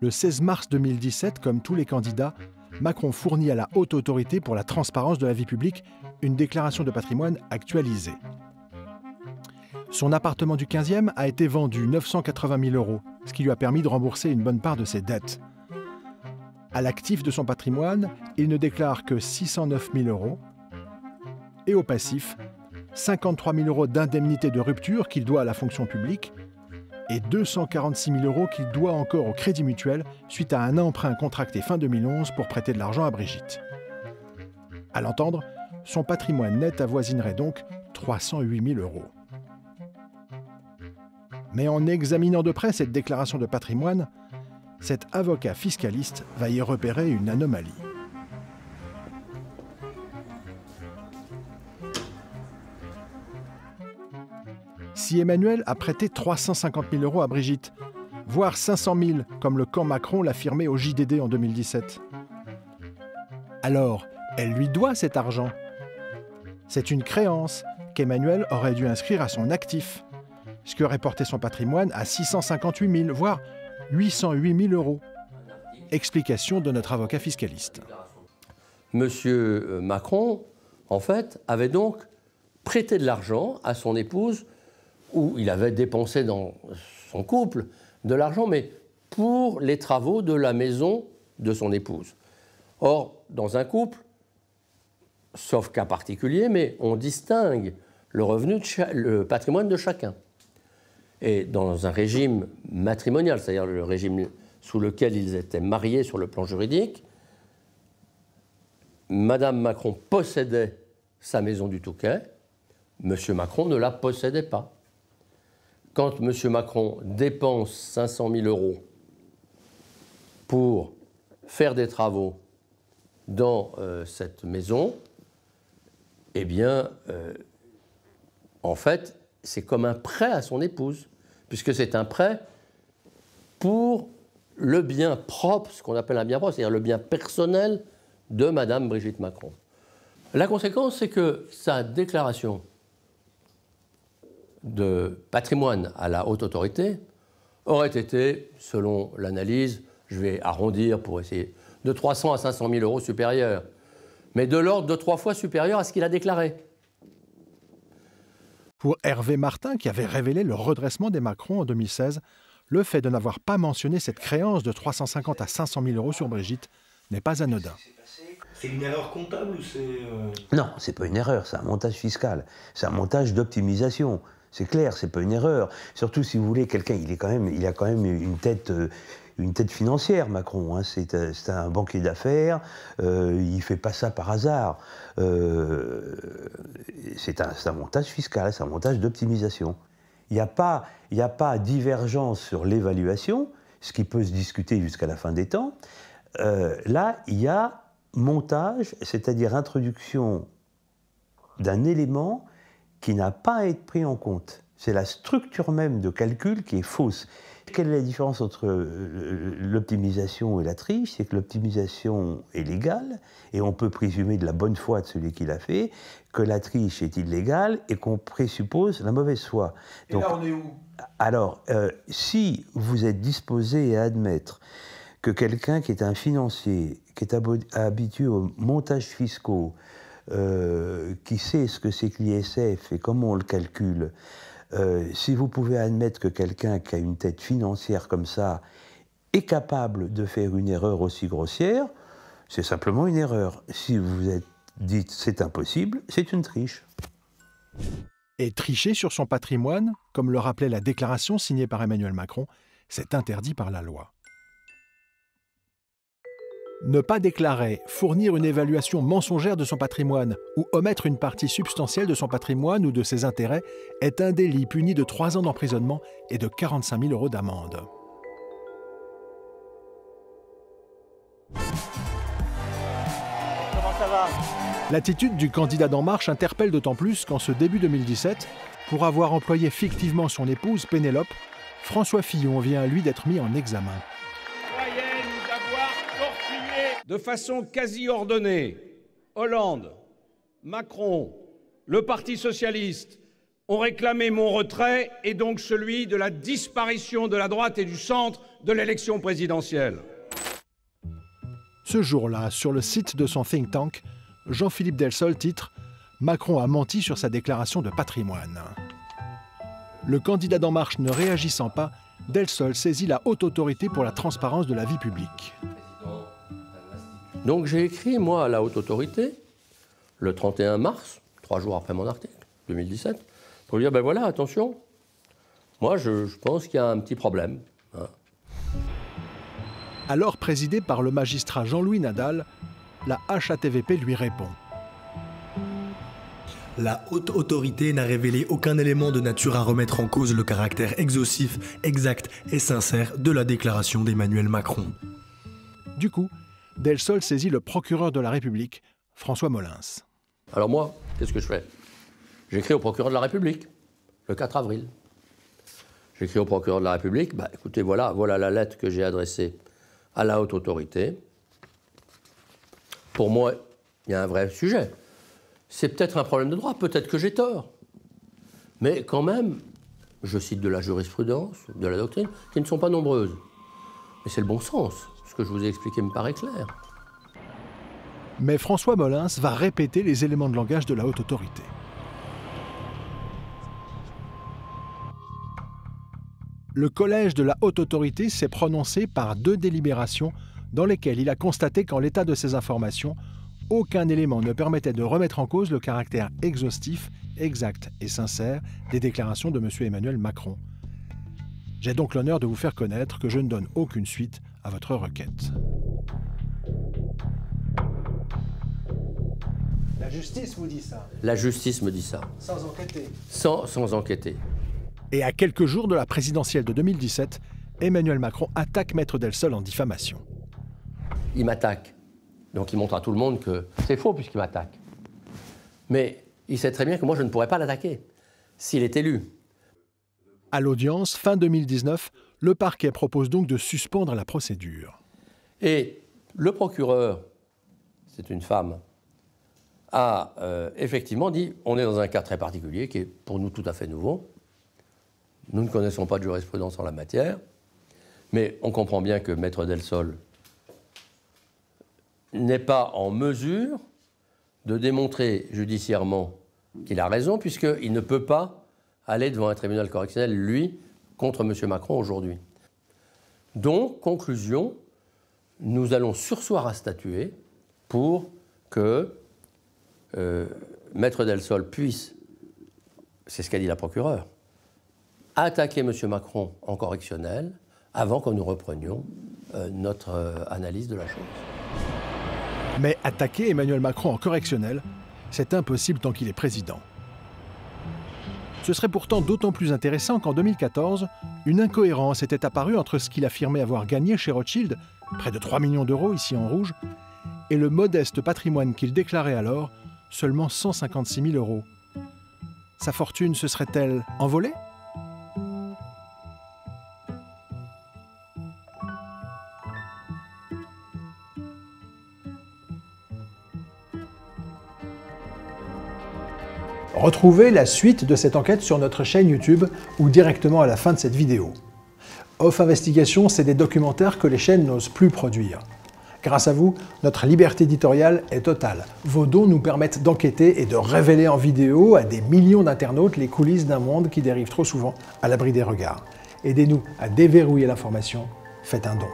Le 16 mars 2017, comme tous les candidats, Macron fournit à la Haute Autorité pour la transparence de la vie publique une déclaration de patrimoine actualisée. Son appartement du 15e a été vendu 980 000 €, ce qui lui a permis de rembourser une bonne part de ses dettes. À l'actif de son patrimoine, il ne déclare que 609 000 € et au passif, 53 000 € d'indemnité de rupture qu'il doit à la fonction publique et 246 000 € qu'il doit encore au Crédit Mutuel suite à un emprunt contracté fin 2011 pour prêter de l'argent à Brigitte. À l'entendre, son patrimoine net avoisinerait donc 308 000 €. Mais en examinant de près cette déclaration de patrimoine, cet avocat fiscaliste va y repérer une anomalie. Si Emmanuel a prêté 350 000 € à Brigitte, voire 500 000 comme le camp Macron l'affirmait au JDD en 2017, alors elle lui doit cet argent. C'est une créance qu'Emmanuel aurait dû inscrire à son actif, ce qui aurait porté son patrimoine à 658 000, voire 808 000 €. Explication de notre avocat fiscaliste. Monsieur Macron, en fait, avait donc prêté de l'argent à son épouse, où il avait dépensé dans son couple de l'argent, mais pour les travaux de la maison de son épouse. Or, dans un couple, sauf cas particulier, mais on distingue le revenu, le patrimoine de chacun. Et dans un régime matrimonial, c'est-à-dire le régime sous lequel ils étaient mariés sur le plan juridique, Madame Macron possédait sa maison du Touquet, Monsieur Macron ne la possédait pas. Quand M. Macron dépense 500 000 € pour faire des travaux dans cette maison, eh bien, en fait, c'est comme un prêt à son épouse, puisque c'est un prêt pour le bien propre, ce qu'on appelle un bien propre, c'est-à-dire le bien personnel de Mme Brigitte Macron. La conséquence, c'est que sa déclaration de patrimoine à la Haute Autorité aurait été, selon l'analyse, je vais arrondir pour essayer, de 300 à 500 000 € supérieur, mais de l'ordre de 3 fois supérieur à ce qu'il a déclaré. Pour Hervé Martin, qui avait révélé le redressement des Macron en 2016, le fait de n'avoir pas mentionné cette créance de 350 à 500 000 € sur Brigitte n'est pas anodin. C'est une erreur comptable ou c'est... Non, c'est pas une erreur, c'est un montage fiscal, c'est un montage d'optimisation. C'est clair, c'est pas une erreur. Surtout si vous voulez, quelqu'un, il a quand même une tête financière, Macron. Hein. C'est un banquier d'affaires. Il fait pas ça par hasard. C'est un montage fiscal, c'est un montage d'optimisation. Il n'y a pas divergence sur l'évaluation, ce qui peut se discuter jusqu'à la fin des temps. Là, il y a montage, c'est-à-dire introduction d'un élément qui n'a pas à être pris en compte. C'est la structure même de calcul qui est fausse. Quelle est la différence entre l'optimisation et la triche? C'est que l'optimisation est légale, et on peut présumer de la bonne foi de celui qui l'a fait, que la triche est illégale, et qu'on présuppose la mauvaise foi. Donc, et là, on est où? Alors, si vous êtes disposé à admettre que quelqu'un qui est un financier, qui est habitué aux montages fiscaux, qui sait ce que c'est que l'ISF et comment on le calcule, si vous pouvez admettre que quelqu'un qui a une tête financière comme ça est capable de faire une erreur aussi grossière, c'est simplement une erreur. Si vous êtes dit c'est impossible, c'est une triche. Et tricher sur son patrimoine, comme le rappelait la déclaration signée par Emmanuel Macron, c'est interdit par la loi. Ne pas déclarer, fournir une évaluation mensongère de son patrimoine ou omettre une partie substantielle de son patrimoine ou de ses intérêts est un délit puni de 3 ans d'emprisonnement et de 45 000 € d'amende. Comment ça va? L'attitude du candidat d'En Marche interpelle d'autant plus qu'en ce début 2017, pour avoir employé fictivement son épouse Pénélope, François Fillon vient lui d'être mis en examen. De façon quasi ordonnée, Hollande, Macron, le Parti socialiste ont réclamé mon retrait et donc celui de la disparition de la droite et du centre de l'élection présidentielle. Ce jour-là, sur le site de son think tank, Jean-Philippe Delsol titre « Macron a menti sur sa déclaration de patrimoine ». Le candidat d'En Marche ne réagissant pas, Delsol saisit la Haute Autorité pour la transparence de la vie publique. Donc j'ai écrit, moi, à la Haute Autorité, le 31 mars, 3 jours après mon article, 2017, pour lui dire, ben voilà, attention, moi je pense qu'il y a un petit problème. Hein. Alors présidé par le magistrat Jean-Louis Nadal, la HATVP lui répond. La Haute Autorité n'a révélé aucun élément de nature à remettre en cause le caractère exhaustif, exact et sincère de la déclaration d'Emmanuel Macron. Du coup, Delsol saisit le procureur de la République, François Molins. Alors moi, qu'est-ce que je fais? J'écris au procureur de la République, le 4 avril. J'écris au procureur de la République, bah, écoutez, voilà la lettre que j'ai adressée à la Haute Autorité. Pour moi, il y a un vrai sujet. C'est peut-être un problème de droit, peut-être que j'ai tort. Mais quand même, je cite de la jurisprudence, de la doctrine, qui ne sont pas nombreuses. Mais c'est le bon sens. Ce que je vous ai expliqué me paraît clair. Mais François Molins va répéter les éléments de langage de la Haute Autorité. Le collège de la Haute Autorité s'est prononcé par 2 délibérations dans lesquelles il a constaté qu'en l'état de ces informations, aucun élément ne permettait de remettre en cause le caractère exhaustif, exact et sincère des déclarations de M. Emmanuel Macron. J'ai donc l'honneur de vous faire connaître que je ne donne aucune suite à votre requête. La justice vous dit ça? La justice me dit ça. Sans enquêter? Sans enquêter. Et à quelques jours de la présidentielle de 2017, Emmanuel Macron attaque Maître Delsol en diffamation. Il m'attaque. Donc il montre à tout le monde que c'est faux puisqu'il m'attaque. Mais il sait très bien que moi je ne pourrais pas l'attaquer s'il est élu. À l'audience, fin 2019, le parquet propose donc de suspendre la procédure. Et le procureur, c'est une femme, a effectivement dit on est dans un cas très particulier qui est pour nous tout à fait nouveau. Nous ne connaissons pas de jurisprudence en la matière, mais on comprend bien que Maître Delsol n'est pas en mesure de démontrer judiciairement qu'il a raison, puisqu'il ne peut pas aller devant un tribunal correctionnel, lui, contre M. Macron aujourd'hui. Donc, conclusion, nous allons surseoir à statuer pour que Maître Delsol puisse, c'est ce qu'a dit la procureure, attaquer M. Macron en correctionnel avant que nous reprenions notre analyse de la chose. Mais attaquer Emmanuel Macron en correctionnel, c'est impossible tant qu'il est président. Ce serait pourtant d'autant plus intéressant qu'en 2014, une incohérence était apparue entre ce qu'il affirmait avoir gagné chez Rothschild, près de 3 millions d'euros ici en rouge, et le modeste patrimoine qu'il déclarait alors, seulement 156 000 euros. Sa fortune se serait-elle envolée ? Retrouvez la suite de cette enquête sur notre chaîne YouTube ou directement à la fin de cette vidéo. Off Investigation, c'est des documentaires que les chaînes n'osent plus produire. Grâce à vous, notre liberté éditoriale est totale. Vos dons nous permettent d'enquêter et de révéler en vidéo à des millions d'internautes les coulisses d'un monde qui dérive trop souvent à l'abri des regards. Aidez-nous à déverrouiller l'information, faites un don.